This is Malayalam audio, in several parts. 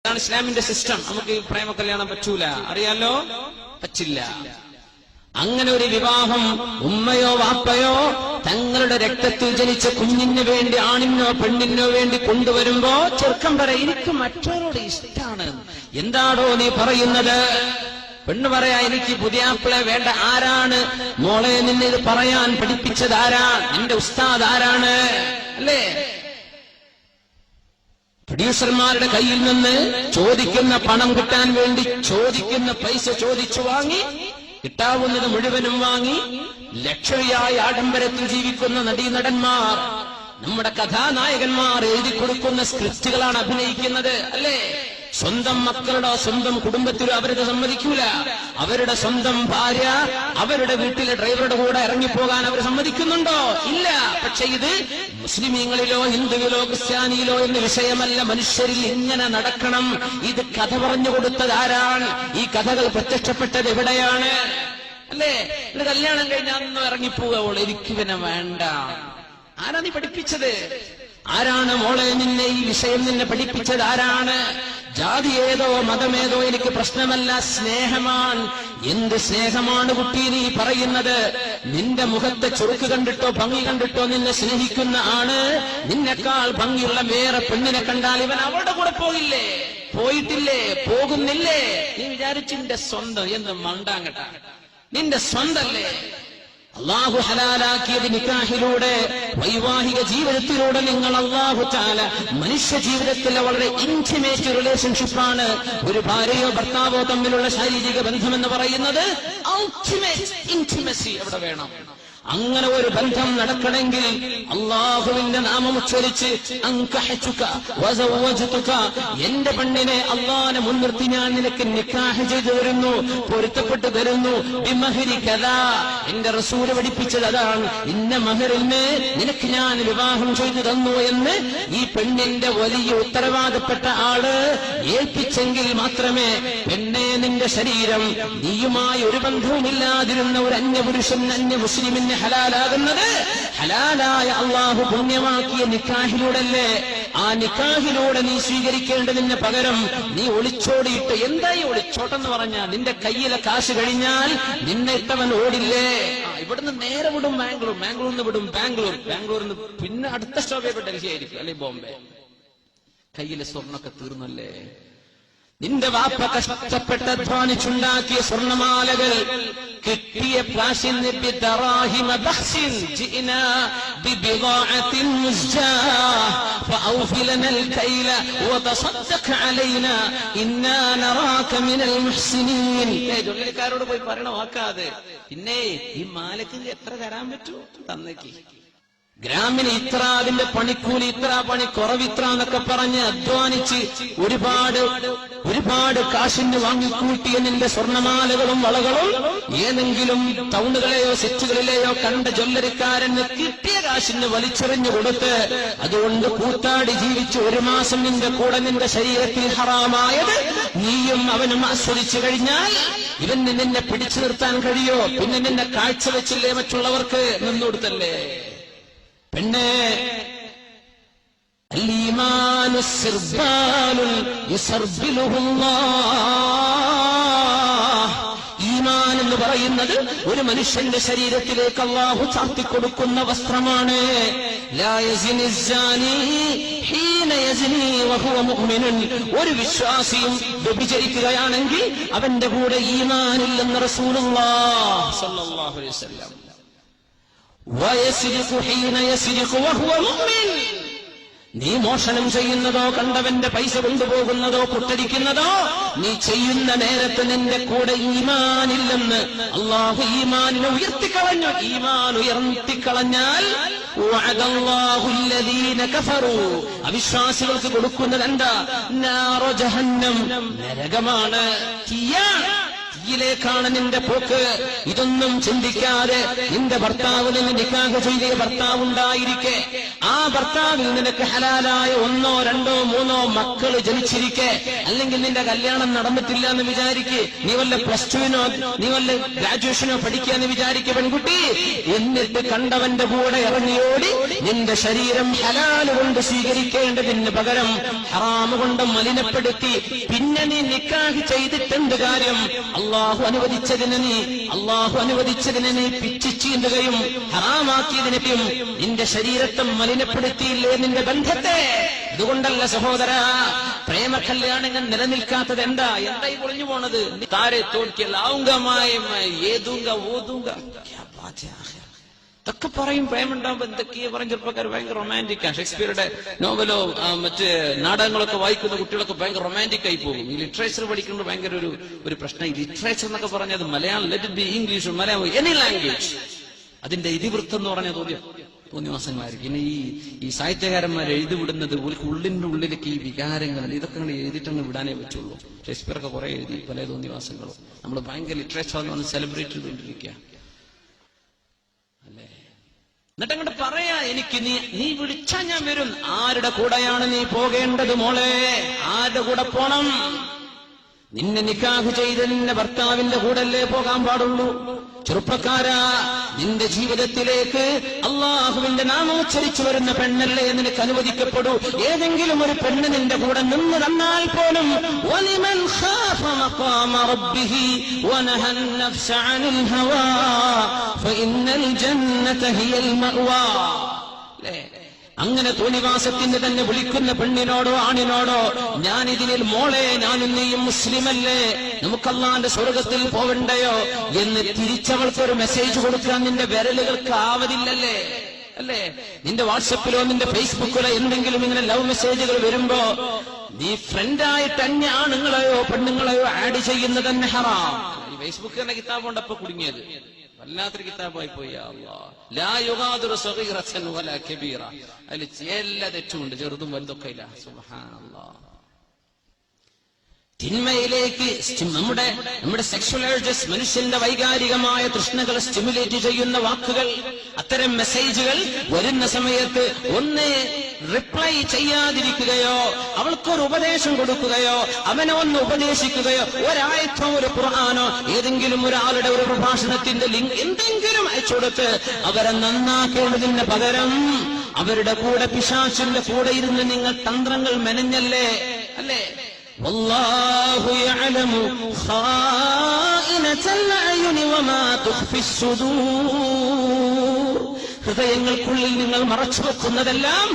അതാണ് ഇസ്ലാമിന്റെ സിസ്റ്റം. നമുക്ക് ഈ പ്രേമ കല്യാണം പറ്റൂല, അറിയാലോ, പറ്റില്ല. അങ്ങനെ ഒരു വിവാഹം ഉമ്മയോ വാപ്പയോ തങ്ങളുടെ രക്തത്തിൽ ജനിച്ച കുഞ്ഞിന് വേണ്ടി ആണിനോ പെണ്ണിനോ വേണ്ടി കൊണ്ടുവരുമ്പോ ചെറുക്കം പറയും, എനിക്ക് മറ്റവരോട് ഇഷ്ടമാണ്. എന്താണോ നീ പറയുന്നത്? പെണ്ണ് പറയാ, എനിക്ക് പുതിയാപ്പിളെ വേണ്ട. ആരാണ് മോളെ നിന്നെ ഇത് പറയാൻ പഠിപ്പിച്ചത്? ആരാണ് നിന്റെ ഉസ്താദ്? ആരാണ്? അല്ലേ? പ്രൊഡ്യൂസർമാരുടെ കയ്യിൽ നിന്ന് ചോദിക്കുന്ന പണം കിട്ടാൻ വേണ്ടി ചോദിക്കുന്ന പൈസ ചോദിച്ചു വാങ്ങി, കിട്ടാവുന്നത് മുഴുവനും വാങ്ങി ലക്ഷറിയായ ആഡംബരത്തിൽ ജീവിക്കുന്ന നടീനടന്മാർ, നമ്മുടെ കഥാനായകന്മാർ എഴുതി കൊടുക്കുന്ന സ്ക്രിപ്റ്റുകളാണ് അഭിനയിക്കുന്നത്. അല്ലേ? സ്വന്തം മക്കളുടെ സ്വന്തം കുടുംബത്തിലും അവരത് സമ്മതിക്കൂല. അവരുടെ സ്വന്തം ഭാര്യ അവരുടെ വീട്ടിലെ ഡ്രൈവറുടെ കൂടെ ഇറങ്ങിപ്പോകാൻ അവർ സമ്മതിക്കുന്നുണ്ടോ? ഇല്ല. പക്ഷെ ഇത് മുസ്ലിമീങ്ങളിലോ ഹിന്ദുവിലോ ക്രിസ്ത്യാനിയിലോ എന്ന വിഷയമല്ല. മനുഷ്യരിൽ ഇങ്ങനെ നടക്കണം. ഇത് കഥ പറഞ്ഞു കൊടുത്തത് ആരാണ്? ഈ കഥകൾ പ്രത്യക്ഷപ്പെട്ടത് എവിടെയാണ്? അല്ലേ? ഇത് കല്യാണം കഴിഞ്ഞാൽ അന്ന് ഇറങ്ങിപ്പോവുക, എനിക്ക് പിന്നെ വേണ്ട. ആരാ നീ പഠിപ്പിച്ചത്? ആരാണ് മോളെ നിന്നെ ഈ വിഷയം നിന്നെ പഠിപ്പിച്ചത്? ആരാണ്? ജാതി ഏതോ മതമേതോ എനിക്ക് പ്രശ്നമല്ല, സ്നേഹമാണ്. എന്ത് സ്നേഹമാണ് കുട്ടി നീ പറയുന്നത്? നിന്റെ മുഖത്തെ ചുറുക്ക് കണ്ടിട്ടോ ഭംഗി കണ്ടിട്ടോ നിന്നെ സ്നേഹിക്കുന്ന ആണ് നിന്നെക്കാൾ ഭംഗിയുള്ള വേറെ പെണ്ണിനെ കണ്ടാൽ ഇവൻ അവളുടെ കൂടെ പോകില്ലേ? പോയിട്ടില്ലേ? പോകുന്നില്ലേ? നീ വിചാരിച്ചു നിന്റെ സ്വന്തം എന്ന് മണ്ടാങ്ങട്ട, നിന്റെ സ്വന്തല്ലേ? അള്ളാഹു ഹലാലാക്കിയത് നിക്കാഹിലൂടെ, വൈവാഹിക ജീവിതത്തിലൂടെ. നിങ്ങൾ അള്ളാഹു തആല മനുഷ്യ ജീവിതത്തിലെ വളരെ ഇന്റിമേറ്റ് റിലേഷൻഷിപ്പാണ് ഒരു ഭാര്യയോ ഭർത്താവോ തമ്മിലുള്ള ശാരീരിക ബന്ധമെന്ന് പറയുന്നത്. അൾട്ടിമേറ്റ് ഇന്റിമസി അവിടെ വേണം. അങ്ങനെ ഒരു ബന്ധം നടക്കണമെങ്കിൽ അള്ളാഹുവിന്റെ നാമം ഉച്ചരിച്ച് അൻകഹതുക വസവ്വജ്തുക, എന്റെ പെണ്ണിനെ അള്ളാഹനെ മുൻനിർത്തി ഞാൻ നിനക്ക് നിക്കാഹ് ചെയ്തു തരുന്നു, പൊരുത്തപ്പെട്ടു തരുന്നു. ബിമഹരി കദാ, എന്റെ റസൂൽ പഠിപ്പിച്ചത് അതാണ്. ഇന്ന മഹറിന് നിനക്ക് ഞാൻ വിവാഹം ചെയ്തു തന്നു എന്ന് ഈ പെണ്ണിന്റെ വലിയ ഉത്തരവാദപ്പെട്ട ആള് ഏൽപ്പിച്ചെങ്കിൽ മാത്രമേ പെണ്ണെ നിന്റെ ശരീരം നീയുമായി ഒരു ബന്ധവുമില്ലാതിരുന്ന ഒരു അന്യപുരുഷൻ അന്യ മുസ്ലിമിന് ഹലാലാകുന്നത്. ഹലാലായ അള്ളാഹു പുണ്യമാക്കിയ നിക്കാഹിലൂടല്ലേ? ആ നിക്കാഹിലൂടെ നീ സ്വീകരിക്കേണ്ടതിന് പകരം നീ ഒളിച്ചോടിയിട്ട്, എന്തായി ഒളിച്ചോട്ടെന്ന് പറഞ്ഞാൽ നിന്റെ കയ്യിലെ കാശ് കഴിഞ്ഞാൽ നിന്നെ ഇട്ടവൻ ഓടില്ലേ? ഇവിടുന്ന് നേരെ വിടും ബാംഗ്ലൂർ, ബാംഗ്ലൂരിൽ നിന്ന് വിടും ബാംഗ്ലൂർ, ബാംഗ്ലൂരിൽ നിന്ന് പിന്നെ അടുത്ത സ്റ്റോപ്പ് ഡൽഹി ആയിരിക്കും, അല്ലെ ബോംബെ. കയ്യിലെ സ്വർണ്ണൊക്കെ തീർന്നല്ലേ? നിന്റെ വാപ്പ കഷ്ടപ്പെട്ട് അധ്വാനിച്ചുണ്ടാക്കിയ സ്വർണ്ണമാലകൾ കിട്ടിയ പ്ലാശിന് ബിദറാഹിമ ബഖ്സിൻ ജിനാ ബിബിദാഅത്തിൻ മുസ്ജാഹ് ഫഔഫി ലനൽ കൈല വതസദ്ദഖ് അലൈനാ ഇന്നാ നറാക മിനൽ മുഹ്സിനീൻ. ജോലിക്കാരോട് പോയി പറയണ വാക്കാതെ. പിന്നെ ഈ മാലക്ക് എത്ര തരാൻ പറ്റൂ? തന്നേക്ക്. ഗ്രാമിന് ഇത്ര, അതിന്റെ പണിക്കൂലി ഇത്ര, പണി കുറവിത്ര എന്നൊക്കെ പറഞ്ഞ് അധ്വാനിച്ച് ഒരുപാട് കാശിന് വാങ്ങിക്കൂട്ടിയ നിന്റെ സ്വർണ്ണമാലകളും വളകളും ഏതെങ്കിലും ടൗണുകളെയോ സിറ്റികളിലെയോ കണ്ട ജ്വല്ലറിക്കാരന് കിട്ടിയ കാശിന് വലിച്ചെറിഞ്ഞു കൊടുത്ത് അതുകൊണ്ട് കൂത്താടി ജീവിച്ച് ഒരു മാസം നിന്റെ കൂടെ നിന്റെ ശരീരത്തിൽ ഹറാമായത് നീയും അവനും ആസ്വദിച്ചു കഴിഞ്ഞാൽ ഇവന് നിന്നെ പിടിച്ചു നിർത്താൻ കഴിയോ? പിന്നെ നിന്നെ കാഴ്ച വെച്ചില്ലേ മറ്റുള്ളവർക്ക്? നിന്നുകൊടുത്തല്ലേ? പെണ്ണേ, അൽഈമാനു സിർബാലുൻ യുസർബിലുഹുല്ലാഹ്. ഈമാൻ എന്ന് പറയുന്നത് ഒരു മനുഷ്യന്റെ ശരീരത്തിലേക്ക് അല്ലാഹു ചാർത്തിക്കൊടുക്കുന്ന വസ്ത്രമാണ്. ലാ യസ്നി الزാനി ഹീന യസ്നി വഹുവ മുഅ്മിനുൻ. ഒരു വിശ്വാസിയും വ്യഭിചരിക്കുകയാണെങ്കിൽ അവന്റെ കൂടെ ഈമാനില്ലെന്ന് റസൂലുള്ളാഹി സ്വല്ലല്ലാഹു അലൈഹി വസല്ലം. വയസ്രിഖു ഹീന യസ്രിഖു വഹുവ മുഅ്മിൻ. നീ മോഷണം ചെയ്യുന്നതോ കണ്ടവന്റെ പൈസ കൊണ്ടുപോകുന്നതോ പൊട്ടടിക്കുന്നതോ നീ ചെയ്യുന്ന നേരത്ത് നിന്റെ കൂടെ ഈമാനില്ലെന്ന് അള്ളാഹു ഈമാനിനെ ഉയർത്തിക്കളഞ്ഞു. ഈമാൻ ഉയർത്തിക്കളഞ്ഞാൽ അവിശ്വാസികൾക്ക് കൊടുക്കുന്നത് എന്താ? നാറു ജഹന്നം, നരകമാണ്. കയ്യിലേക്കാണ് നിന്റെ പോക്ക്. ഇതൊന്നും ചിന്തിക്കാതെ നിന്റെ ഭർത്താവ് നിന്ന് നിക്കാഹ് ചെയ്ത ഭർത്താവുണ്ടായിരിക്കെ, ആ ഭർത്താവിൽ നിനക്ക് ഹലാലായ 1, 2, 3 മക്കൾ ജനിച്ചിരിക്കെ, അല്ലെങ്കിൽ നിന്റെ കല്യാണം നടന്നിട്ടില്ല എന്ന് വിചാരിക്ക്, നീ വല്ല +2നോ നീ വല്ല ഗ്രാജുവേഷനോ പഠിക്കാന്ന് വിചാരിക്കുക പെൺകുട്ടി. എന്നിട്ട് കണ്ടവന്റെ കൂടെ ഇറങ്ങിയോടി നിന്റെ ശരീരം ഹലാല് കൊണ്ട് സ്വീകരിക്കേണ്ടതിന് പകരം ഹറാമ് കൊണ്ട് മലിനപ്പെടുത്തി പിന്നെ നീ നിക്കാഹ് ചെയ്തിട്ടെന്ത് കാര്യം? അള്ളാഹു അനുവദിച്ചതിനെ നീ പിച്ചു ചീന്തുകയും ഹറാമാക്കിയതിനെയും നിന്റെ ശരീരത്തെ മലിനപ്പെടുത്തിയില്ലേ നിന്റെ ബന്ധത്തെ? ഇതുകൊണ്ടല്ല സഹോദര പ്രേമ കല്യാണങ്ങൾ നിലനിൽക്കാത്തത്. എന്തായി പൊളിഞ്ഞു പോണത്? താരെ തോൽക്കിയല്ല ഇതൊക്കെ പറയും. പ്രേമുണ്ടാകുമ്പോ എന്തൊക്കെയാ പറയും ചെറുപ്പക്കാർ. ഭയങ്കര റൊമാൻറ്റിക്കാണ്. ഷേക്സ്പിയറുടെ നോവലോ മറ്റ് നാടകങ്ങളൊക്കെ വായിക്കുന്ന കുട്ടികളൊക്കെ ഭയങ്കര റൊമാൻറ്റിക് ആയി പോകും. ഈ ലിറ്ററേച്ചർ പഠിക്കുന്നത് ഭയങ്കര ഒരു പ്രശ്നം. ഈ ലിറ്ററേച്ചർ എന്നൊക്കെ പറഞ്ഞത് Malayalam, let it be English, Malayalam, any language, അതിന്റെ ഇതിവൃത്തം എന്ന് പറഞ്ഞാൽ തോന്നിവാസങ്ങളായിരിക്കും. ഇനി ഈ സാഹിത്യകാരന്മാർ എഴുതിവിടുന്നത് ഉള്ളിന്റെ ഉള്ളിലേക്ക് ഈ വികാരങ്ങൾ ഇതൊക്കെ എഴുതിയിട്ടങ്ങ് വിടാനേ പറ്റുള്ളൂ. ഷേക്സ്പിയറൊക്കെ കുറെ എഴുതി പല തോന്നിവാസങ്ങളും. നമ്മൾ ഭയങ്കര ലിറ്ററേച്ചർ എന്ന് പറഞ്ഞ് സെലിബ്രേറ്റ് ചെയ്തുകൊണ്ടിരിക്കുക അല്ലേ? എന്നിട്ട് അങ്ങോട്ട് പറയാ, എനിക്ക് നീ വിളിച്ചാ ഞാൻ വരും. ആരുടെ കൂടെയാണ് നീ പോകേണ്ടത് മോളെ? ആരുടെ കൂടെ പോണം? നിന്നെ നിക്കാഹ് ചെയ്ത് നിന്റെ ഭർത്താവിന്റെ കൂടല്ലേ പോകാൻ പാടുള്ളൂ. ചെറുപ്പക്കാരാ, നിന്റെ ജീവിതത്തിലേക്ക് അള്ളാഹുവിന്റെ നാമോച്ചരിച്ചു വരുന്ന പെണ്ണല്ലേ നിനക്ക് അനുവദിക്കപ്പെടൂ. ഏതെങ്കിലും ഒരു പെണ്ണ് നിന്റെ കൂടെ നിന്ന് തന്നാൽ പോലും വലിമൻ ഖാഫ മഖാമ റബ്ബിഹി വനഹ അൻ-നഫ്സ അനിൽ ഹവാ ഫഇന്നൽ ജന്നത ഹിയൽ മഅവാ. അങ്ങനെ തോന്നിവാസത്തിന് തന്നെ വിളിക്കുന്ന പെണ്ണിനോടോ ആണിനോടോ ഞാൻ ഇതിനിൽ മോളെ ഞാനും നീയും മുസ്ലിമല്ലേ, നമുക്ക് അല്ലാഹുവിന്റെ സ്വർഗത്തിൽ പോവണ്ടയോ എന്ന് തിരിച്ചവൾക്കൊരു മെസ്സേജ് കൊടുക്കാൻ നിന്റെ വിരലുകൾക്ക് ആവതില്ലല്ലേ? അല്ലേ? നിന്റെ വാട്സപ്പിലോ നിന്റെ ഫേസ്ബുക്കിലോ എന്തെങ്കിലും ഇങ്ങനെ ലവ് മെസ്സേജുകൾ വരുമ്പോ നീ ഫ്രണ്ടായിട്ട് അന്യ ആണുങ്ങളെയോ പെണ്ണുങ്ങളെയോ ആഡ് ചെയ്യുന്നത് തന്നെ ഹറാം. ഈ ഫേസ്ബുക്ക് തന്നെ കിതാബ് കൊണ്ടപ്പോ കുടുങ്ങിയത് വല്ലാത്തൊരു കിതാബായി പോയി. ലാ യുഗാദിറു സഗീറതൻ വലാ കബീറ, അതിൽ എല്ലാ തെറ്റുമുണ്ട്, ചെറുതും വലുതൊക്കെ ഇല്ല. സുബ്ഹാനല്ലാഹ്. തിന്മയിലേക്ക് നമ്മുടെ സെക്ഷൽ ഏർജസ്, മനുഷ്യന്റെ വൈകാരികമായ തൃഷ്ണകളെ സ്റ്റിമുലേറ്റ് ചെയ്യുന്ന വാക്കുകൾ, അത്തരം മെസ്സേജുകൾ വരുന്ന സമയത്ത് ഒന്ന് റിപ്ലൈ ചെയ്യാതിരിക്കുകയോ അവൾക്കൊരു ഉപദേശം കൊടുക്കുകയോ അവനെ ഒന്ന് ഉപദേശിക്കുകയോ ഒരായത്തോ ഒരു ഖുർആനോ ഏതെങ്കിലും ഒരാളുടെ ഒരു പ്രഭാഷണത്തിന്റെ ലിങ്ക് എന്തെങ്കിലും അയച്ചു കൊടുത്ത് അവരെ നന്നാക്കേണ്ടതിന് പകരം അവരുടെ കൂടെ പിശാചിന്റെ കൂടെ ഇരുന്ന് നിങ്ങൾ തന്ത്രങ്ങൾ മെനഞ്ഞല്ലേ? അല്ലേ? വല്ലാഹു യഅലമു ഖായിനതൽ അയുനി വമാ തുഖ്ഫിസ് സുദൂർ. ഹൃദയങ്ങൾക്കുള്ളിൽ നിങ്ങൾ മറച്ചു വെക്കുന്നതെല്ലാം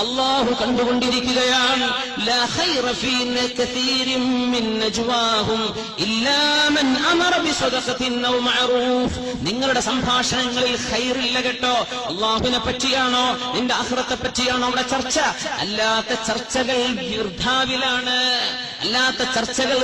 അല്ലാഹു കണ്ടുകൊണ്ടിരിക്കുകയാണ്. ലാ ഖൈറ ഫീ കസീരിൻ മിൻ നജ്വാഹും ഇല്ലാ മൻ അമറ ബിസദഖത്തിൻ ഔ മഅറൂഫ്. നിങ്ങളുടെ സംഭാഷണങ്ങളിൽ ഖൈറില്ല കേട്ടോ. അല്ലാഹുവിനെ പറ്റിയാണോ നിന്റെ ആഖിറത്തെ പറ്റിയാണോ അവിടെ ചർച്ച? അല്ലാത്ത ചർച്ചകൾ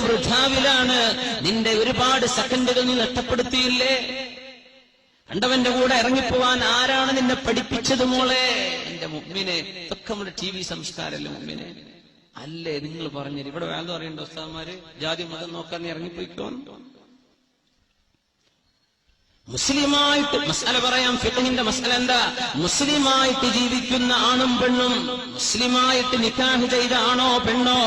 വൃഥാവിലാണ്. നിന്റെ ഒരുപാട് സെക്കൻഡുകൾ നീ നഷ്ടപ്പെടുത്തിയില്ലേ? കണ്ടവന്റെ കൂടെ ഇറങ്ങിപ്പോവാൻ ആരാണ് നിന്നെ പഠിപ്പിച്ചത് മോളെ? എന്റെ മുഅ്മിനെ, ഇതൊക്കെ നമ്മുടെ TV സംസ്കാരമല്ലേ മുഅ്മിനെ? അല്ലേ? നിങ്ങൾ പറഞ്ഞത് ഇവിടെ വേണ്ട അറിയണ്ട ഉസ്താദ്മാര് ജാതി മതം നോക്കാൻ നീ ഇറങ്ങിപ്പോയിക്കോ. മുസ്ലിമായിട്ട് മസ്അല പറയാം. ഫിഖ്ഹിന്റെ മസ്അല എന്താ? മുസ്ലിമായിട്ട് ജീവിക്കുന്ന ആണും പെണ്ണും, മുസ്ലിമായിട്ട് നിക്കാഹ് ചെയ്ത ആണോ പെണ്ണോ,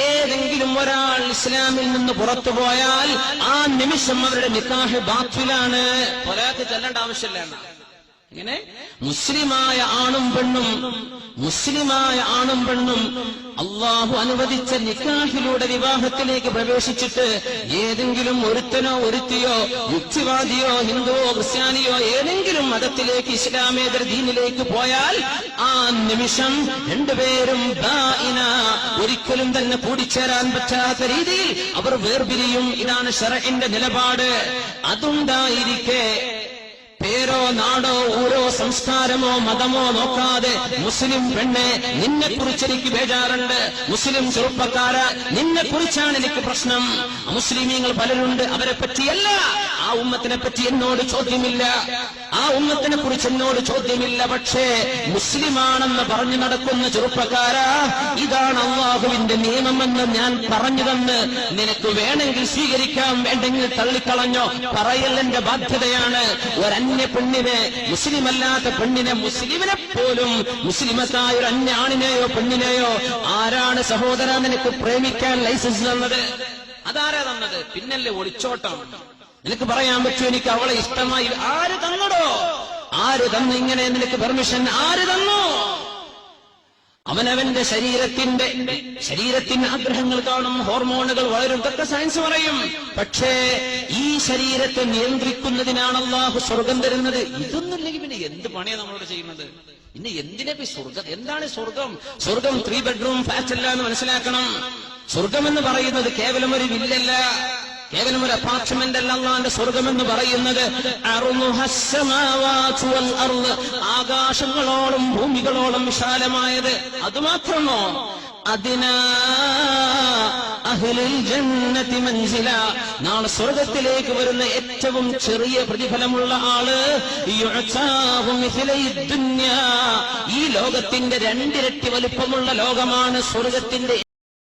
ഏതെങ്കിലും ഒരാൾ ഇസ്ലാമിൽ നിന്ന് പുറത്തു പോയാൽ ആ നിമിഷം അവരുടെ നിക്കാഹ് ബാത്തിലാണ്. ഒരാൾക്ക് ചെല്ലേണ്ട ആവശ്യമില്ല. ഇങ്ങനെ മുസ്ലിമായ ആണും പെണ്ണും അള്ളാഹു അനുവദിച്ച നിക്കാഹിലൂടെ വിവാഹത്തിലേക്ക് പ്രവേശിച്ചിട്ട് ഏതെങ്കിലും ഒരുത്തനോ ഒരുത്തിയോ യുക്തിവാദിയോ ഹിന്ദുവോ ക്രിസ്ത്യാനിയോ ഏതെങ്കിലും മതത്തിലേക്ക് ഇസ്ലാമേതര ദീനിലേക്ക് പോയാൽ ആ നിമിഷം രണ്ടുപേരും ഒരിക്കലും തന്നെ കൂടിച്ചേരാൻ പറ്റാത്ത രീതിയിൽ അവർ വേർപിരിയും. ഇതാണ് ശർഇന്റെ നിലപാട്. അതുണ്ടായിരിക്കെ പേരോ നാടോ ഊരോ സംസ്കാരമോ മതമോ നോക്കാതെ മുസ്ലിം പെണ്ണെ നിന്നെ കുറിച്ച് എനിക്ക് ബേജാറുണ്ട്, മുസ്ലിം ചെറുപ്പക്കാര നിന്നെ കുറിച്ചാണ് എനിക്ക് പ്രശ്നം. മുസ്ലിമീങ്ങൾ പലരുണ്ട്, അവരെ പറ്റിയല്ല, ആ ഉമ്മത്തിനെ പറ്റി എന്നോട് ചോദ്യമില്ല, ആ ഉമ്മത്തിനെ കുറിച്ച് എന്നോട് ചോദ്യമില്ല. പക്ഷേ മുസ്ലിമാണെന്ന് പറഞ്ഞു നടക്കുന്ന ചെറുപ്പക്കാര, ഇതാണ് അള്ളാഹുവിന്റെ നിയമമെന്ന് ഞാൻ പറഞ്ഞതെന്ന് നിനക്ക് വേണമെങ്കിൽ സ്വീകരിക്കാം, വേണ്ടെങ്കിൽ തള്ളിക്കളഞ്ഞോ, പറയൽ എന്റെ ബാധ്യതയാണ്. ഒരന്യ പെണ്ണിനെ, മുസ്ലിമല്ലാത്ത പെണ്ണിനെ, മുസ്ലിമിനെ പോലും മുസ്ലിമത്തായ ഒരു അന്യ ആണിനെയോ പെണ്ണിനെയോ ആരാണ് സഹോദര നിനക്ക് പ്രേമിക്കാൻ ലൈസൻസ് തന്നത്? അതാരാ തന്നത്? പിന്നല്ലേ ഒളിച്ചോട്ടം. നിനക്ക് പറയാൻ പറ്റുമോ എനിക്ക് അവളെ ഇഷ്ടമായി? ആര് തന്നടോ? ആര് തന്നു ഇങ്ങനെ നിനക്ക് പെർമിഷൻ? ആര് തന്നു? അവനവന്റെ ശരീരത്തിന് ആഗ്രഹങ്ങൾ കാണും, ഹോർമോണുകൾ വളരും, ഇതൊക്കെ സയൻസ് പറയും. പക്ഷേ ഈ ശരീരത്തെ നിയന്ത്രിക്കുന്നതിനാണ് അല്ലാഹു സ്വർഗം തരുന്നത്. ഇതൊന്നുമില്ലെങ്കിൽ പിന്നെ എന്ത് പണിയാണ് നമ്മളോട് ചെയ്യുന്നത്? പിന്നെ എന്തിനാ സ്വർഗം? എന്താണ് സ്വർഗം? സ്വർഗം 3 bedroom ഫ്ലാറ്റ് അല്ല എന്ന് മനസ്സിലാക്കണം. സ്വർഗം എന്ന് പറയുന്നത് കേവലം ഒരു വില്ലല്ല, കേവലം ഒരു അപ്പാർട്ട്മെന്റ് അല്ല. അല്ലാഹുവിന്റെ സ്വർഗം എന്ന് പറയുന്നത് ആകാശങ്ങളോളം ഭൂമികളോളം വിശാലമായത്. അതുമാത്രമോ? അതിനാ അഹ്ലുൽ ജന്നതി മൻസില, നാളെ സ്വർഗത്തിലേക്ക് വരുന്ന ഏറ്റവും ചെറിയ പ്രതിഫലമുള്ള ആള് യുഅതാഹു മിസ്ലൈ ദുനിയ, ഈ ലോകത്തിന്റെ 2 ഇരട്ടി വലുപ്പമുള്ള ലോകമാണ് സ്വർഗത്തിന്റെ